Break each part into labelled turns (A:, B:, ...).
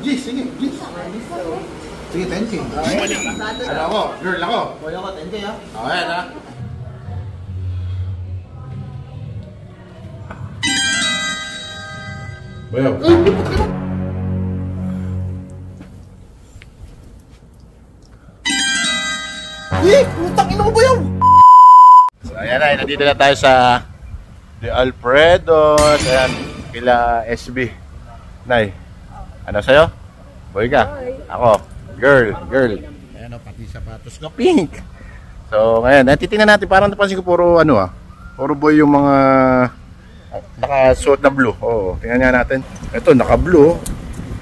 A: Gis, sige, Gis. Sige, 10K. Ano ako? Girl ako.
B: Boy ako, 10K ha?
A: O, yan ha. Bayaw. Putang ina mo ba yun? So ayan na, nandito na tayo sa The Alfredos. Ayan, kila SB. Nay, ano sa'yo? Boy ka? Ako, girl. Ayan o, pati sapatos ko, pink. So ngayon, titingnan natin, parang napansin ko puro puro boy yung mga nakasuot na blue. Oo, tingnan nga natin. Ito, naka-blue.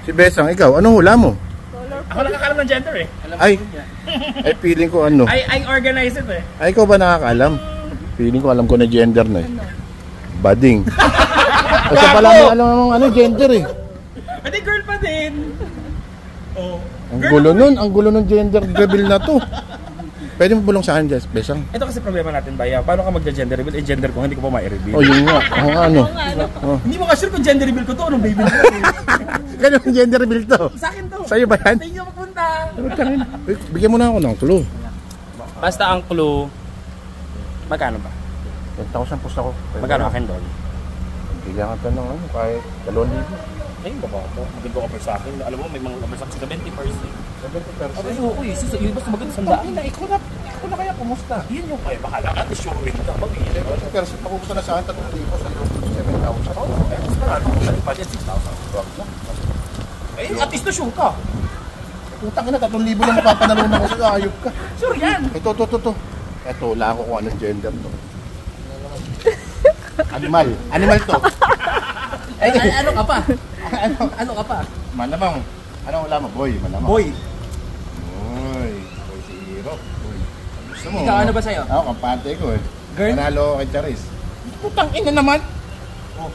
A: Si Besang, ikaw, anong hula mo?
C: Ako nakakalam ng gender eh.
A: Ay feeling ko ano.
C: I organize it eh.
A: Ay, ikaw ba nakakaalam? Feeling ko alam ko na gender na eh. Bading. Kasi pala mo alam mo gender eh.
C: Pwede girl pa din. Oh.
A: Ang gulo nun gender reveal na to. Pwede mo bulong sa akin, Jess, Besang?
C: Ito kasi problema natin, Baya. Paano ka mag-gender reveal? Eh, gender ko, hindi ko pa ma-reveal.
A: Oh, yun nga.
C: Hindi mo ka sure kung gender reveal ko to. Anong baby mo?
A: Ganun gender reveal to?
C: Sa akin to.
A: Sa'yo ba yan?
C: Sa inyo magpunta.
A: Bigyan mo na ako ng clue.
C: Basta ang clue, magkano ba?
A: 10,000 post ako.
C: Magkano akin doon?
A: Bigyan ka ng kahit 2,000.
C: Ay, baka ako. Maganda ka pa sa akin. Alam mo, may mga kapag sa 70%.
A: 70%?
C: Ay, oo, yung basta maganda sandaan. Ikaw na kaya, kumusta? Yun yung kaya, baka lang natin sure win ka. Mabili.
A: Pero pakukusta na sa akin, 3,000 sa 7,000.
C: Oo, eh, mas marami ko sa budget, 6,000. Eh, at least na sure ka.
A: Putang ina, 3,000 lang mapapanalunan ko sa'yo, ayop ka.
C: Sure yan.
A: Ito. Ito, wala ako kung anong gender to. Animal to.
C: Ano ka pa? Ano ka pa?
A: Malamang. Anong wala mo? Boy, malamang.
C: Boy
A: si Hiro. Boy. Gusto mo?
C: Ikaw ano ba sa'yo?
A: Ako, kampante ko eh.
C: Girl?
A: Manalo ako kay Charis. Putang ina naman. Oh.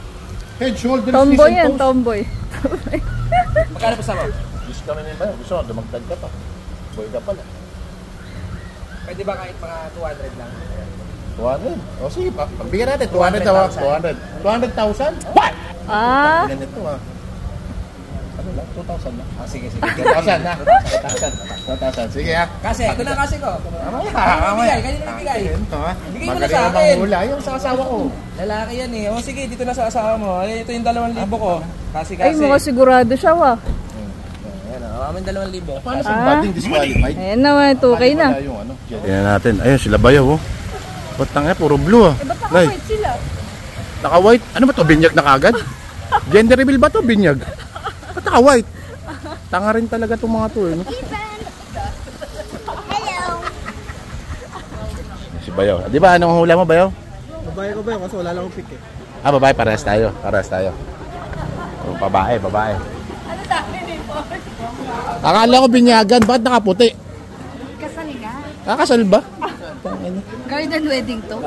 A: Head, shoulders,
D: Tomboy yan, tomboy.
C: Magkano pa sa'yo?
A: Gusto kami na ba? Gusto ko, dumagdag ka pa. Boy ka pala.
C: Pwede ba kahit mga 200 lang?
A: 200? O sige, pagbigyan natin. 200 daw. 200,000? What?
D: Ah?
A: Ganito ano lang? 2,000 na.
C: Sige.
A: 2,000 na. 2,000. Sige ha.
C: Kasi, ito na kasi ko.
A: Mamaya.
C: Kanino ibigay?
A: Ito ha.
C: Bigay mo na
A: Magaling
C: sa
A: na
C: akin.
A: manghula. Yung sa asawa ko.
C: Lalaki yan eh. O sige, dito na sa asawa mo. Ito yung 2,000 ko. Kasi.
D: Ay, mukhang sigurado siya wa.
C: Ayan o, amin 2,000.
A: Paano sa bading disqualified?
D: Ayan naman, 2K na.
A: Tingnan natin. Ayun, sila Bayaw oh. Batang puro blue ah.
D: Eh, ba't naka-white sila?
A: Naka-white? Ano ba to? Binyag na kagad? Gender reveal ba to? Binyag? Ba't naka-white? Tanga rin talaga itong mga to eh. No?
D: Hello.
A: Si Bayaw. Di ba anong hula mo, Bayaw?
B: Babae ko ba yun? Kasi wala lang akong pick eh.
A: Ah, babae. Parehas tayo. Oh, babae.
D: Ano sabi ni Paul?
A: Akala ko binyagan. Bakit nakaputi?
D: Kasal nga.
A: Kakasal ba?
D: Garden wedding to?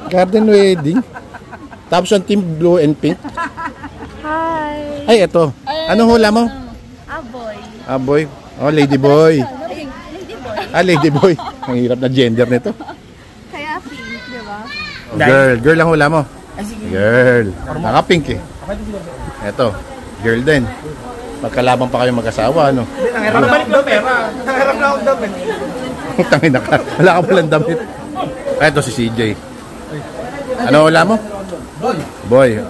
A: Garden wedding. Tapos ang team blue and pink.
D: Hi.
A: Ay, eto. Anong hula mo?
D: Boy.
A: Boy. Oh, lady boy.
D: Lady boy.
A: Lady boy. Ang hirap na gender nito.
D: Kaya pink, di ba?
A: Oh, girl ang hula mo. Girl. Naka-pink eh. Eto, girl din. Magkalaban pa kayo mag-asawa, ano?
C: Nangarap na pera. Nangarap na akong damit.
A: Tangina ka. Wala ka palang damit. Eto si CJ. Ano hula mo? Boy.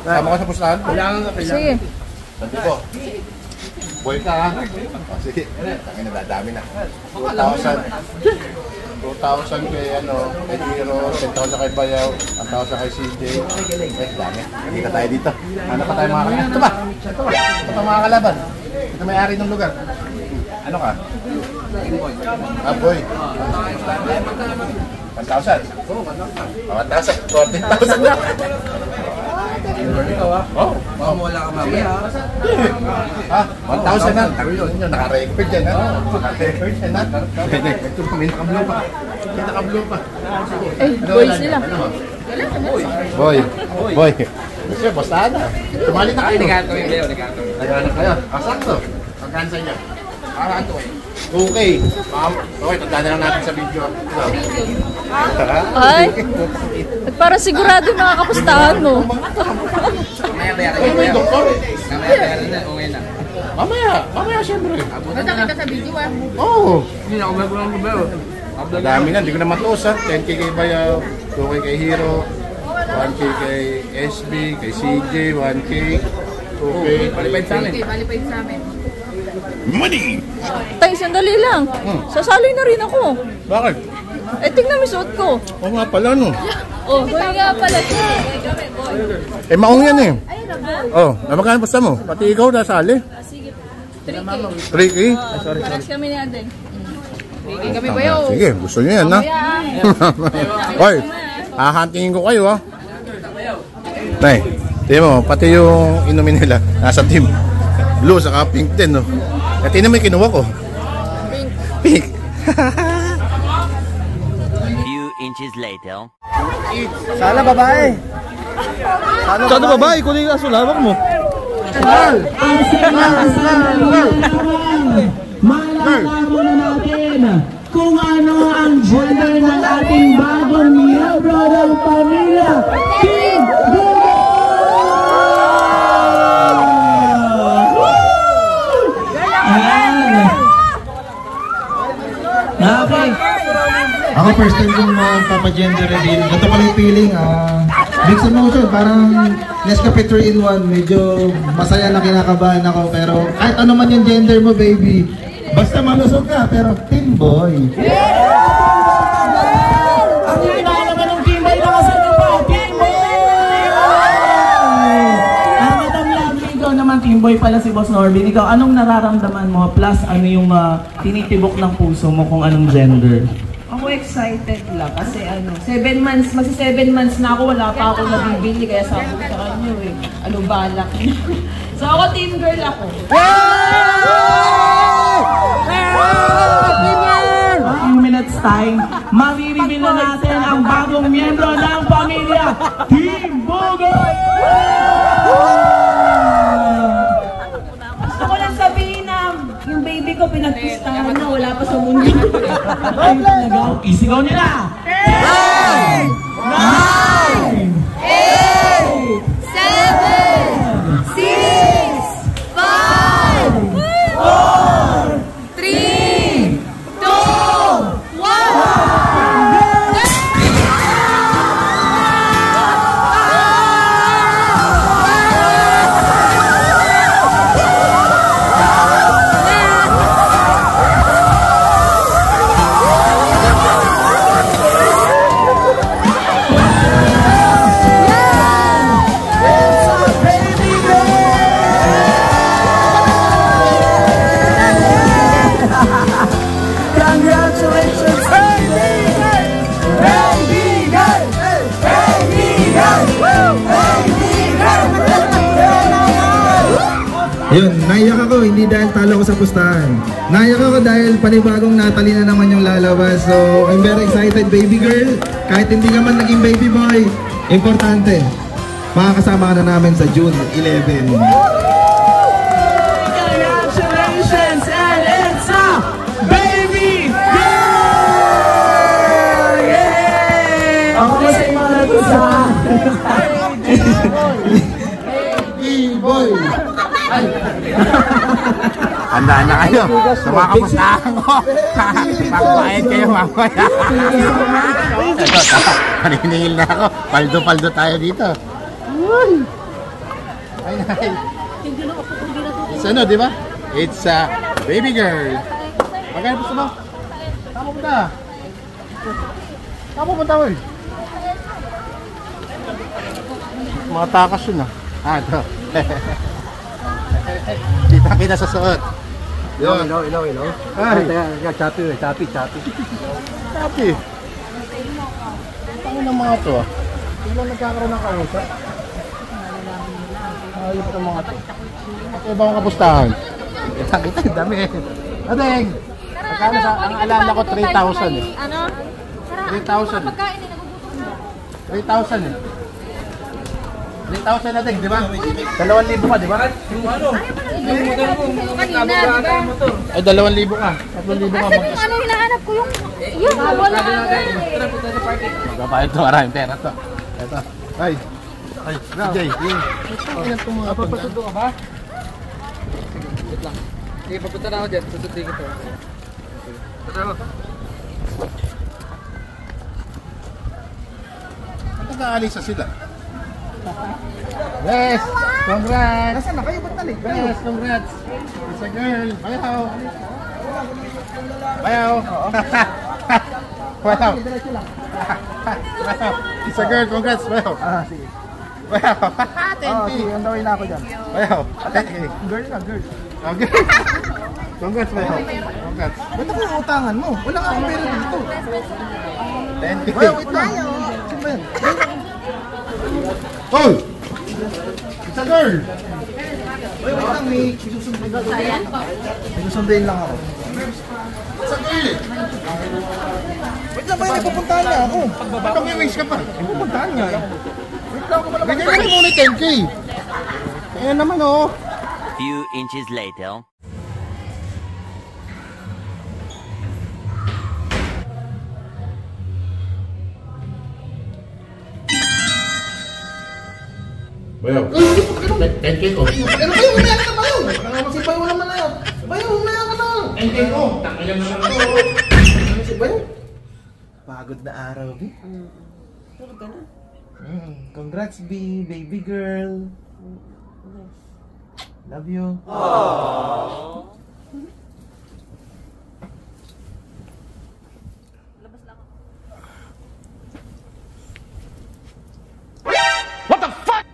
A: Sama ka sa pustahan?
D: Sige.
A: Santi ko. Boy ka ha? Sige. Tangina, dadami na. 2,000 kay kay Hiro, 10,000 kay Bayaw, 1,000 kay CJ. Dami. Kita tayo dito. Ano pa tayo mga kalaban? Ito ba? Ito mga kalaban. Ito may-ari ng lugar. Ano ka? Boy. 1,000. 1,000. 14,000 na. Oh,
C: wala ka mamaya.
A: 1,000 na. Naka-record yan ha. Naka-record yan ha. Ito pa, may naka-blue pa.
D: Boy sila.
A: Boy. Kasi, basta na. Tumali na kayo. Naghanap kayo. Sakto. Pagkaan sa inyo. Okay. Okay, tanda na lang natin sa video.
D: Ay. At para sigurado nakakapustahan mo.
C: Mamaya bayaran na. Mamaya bayaran na. Okay na.
A: Mamaya syempre.
D: Basta kita sa video ah.
A: Oo.
B: Hindi na ako magulong gabi.
A: Madami na, hindi ko na matos ha. 10k kay Bayaw, 2k kay Hero, 1k kay SB, kay CJ, 1k, 2k.
B: Palipad sa amin.
D: Okay, balipay sa amin.
A: Money!
D: Tay, sandali lang. Sasali na rin ako.
A: Bakit?
D: Eh, tingnan mo suot ko.
A: Oo nga pala no.
D: Oh, boy nga pala siya.
A: Eh maong yan eh. Oh, namagkano basta mo? Pati ikaw nasali.
D: Sige. 3K.
A: 3k?
D: Paras kami ni Adeng. 3K kami ba yun?
A: Sige, gusto niyo yan ha. Hoy, hahantingin ko kayo ha. Nay, tingnan mo, pati yung inumin nila nasa team. Blue, saka pink din no. At tingnan mo yung kinuha ko. Pink.
E: Inches later.
B: Sana babae.
C: Sana babae, kunin yung asulawak mo.
F: Malalaman na natin kung ano ang gender ng ating bagong miyembro ng pamilya. Team Bugo! Okay. Ako first time kong magpapa-gender reveal. Ito pala yung feeling, mixed emotion, parang Nescafe 3-in-1. Medyo masaya na kinakabahan ako, pero kahit ano man yung gender mo, baby, basta malusog ka, pero team boy. Ang hinala naman ng team boy na kasama pa, team boy! Madam Lovely, ikaw naman team boy pala si Boss Norbin. Ikaw, anong nararamdaman mo? Plus, ano yung tinitibok ng puso mo kung anong gender?
G: Ako excited lang kasi 7 months, magsi 7 months na ako, wala pa ako nabibili kaya sabi ko sa kanyo ano balak niya. So ako team girl ako. A few minutes time, marireveal na natin ang bagong miyembro ng pamilya, Team Bugo! Gusto ko lang sabihin na yung baby ko pinagpistahan na, wala pa sa mundo. Ay, talaga. Isigaw nila! 10! 9! 8! 7! 6! 5! 4! 3! 2! 1! Yun, naiyak ako, hindi dahil talo ko sa pustahan. Naiyak ako dahil panibagong Natalie na naman yung lalabas. So, I'm very excited, baby girl. Kahit hindi ka man naging baby boy, importante, makakasama ka na namin sa June 11. Congratulations, and it's a baby girl! Yay! Ako na sa mga nagkusa. Baby boy!
A: Handaan na kayo sa mga kapustahan ko. Pagbayad kayo mamaya. Ito, paniningil na ako. Paldo-paldo tayo dito. Ay, nay. It's ano, di ba? It's a baby girl. Magkano gusto mo? Saan mo punta? Saan mo punta mo eh? Mga takas yun ah. Ah, ito. Kita sa suot. Yun.
B: Ilaw.
A: Ay.
B: Chapi.
A: Chapi. Ano ng mga to ah? Sila nagkakaroon ng kausap? Ayos ng mga to. Ito ba ang kapustahan? Kita, dami eh. Adeng! Magkano sa, ang alala ko 3,000 eh.
D: Ano?
A: 3,000 eh. 3,000 eh. 3,000 natin, di ba? 2,000 ka, di ba? Ay, 2,000 ka. 3,000 ka.
D: Asan yung ano hinahanap ko yung wala.
A: Magbabayad to, maraming pera to. Ito. Ay, CJ. Papapasundo ka ba?
B: lang. Sige, papunta na ako dyan. Susundin ko to. Punta ako.
A: Nag-aalisa sila.
B: Yes! Congrats!
F: Nasaan na kayo? Ba't nalik?
B: Yes, congrats!
A: It's a girl. Bayaw. Bayaw. Bayaw. It's a girl. Congrats. Bayaw.
F: Sige.
A: Bayaw.
F: Sige, andawin na ako dyan.
A: Bayaw.
F: Girl na, girl.
A: Okay. Congrats, bayaw. Congrats.
F: Ba't ako yung utangan mo? Wala nga akong pera dito.
A: 10K.
F: Bayaw, wait lang. Sino ba yan?
A: Oh! It's a girl.
F: Wait lang, may susunduin lang. May susunduin lang ako.
A: It's a girl.
F: Wait lang, may pupuntahan niya ako.
A: Ba't may wings ka pa?
F: May pupuntahan niya. Wait lang ako pala.
A: Ganyan ka muna 10K. Ayan naman oh.
E: Few inches later.
A: Bayaw. 10K ko.
F: Pero bayaw, umaya ka na bayaw. Si bayaw naman na yun. Bayaw, umaya ka na.
A: 10K ko. Takayan naman to.
F: Si bayaw. Pagod na araw, B.
D: Tulog ka na.
F: Congrats, B. Baby girl. Love you.
A: What the fuck?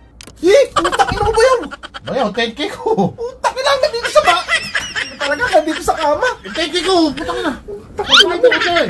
F: Putang ina mo ba yun?
A: Bayaw, 10K ko.
F: Putang ina, nandito sa ba? Talaga, nandito sa kama.
A: 10K ko. Putang ina. Putang ina ko siya eh.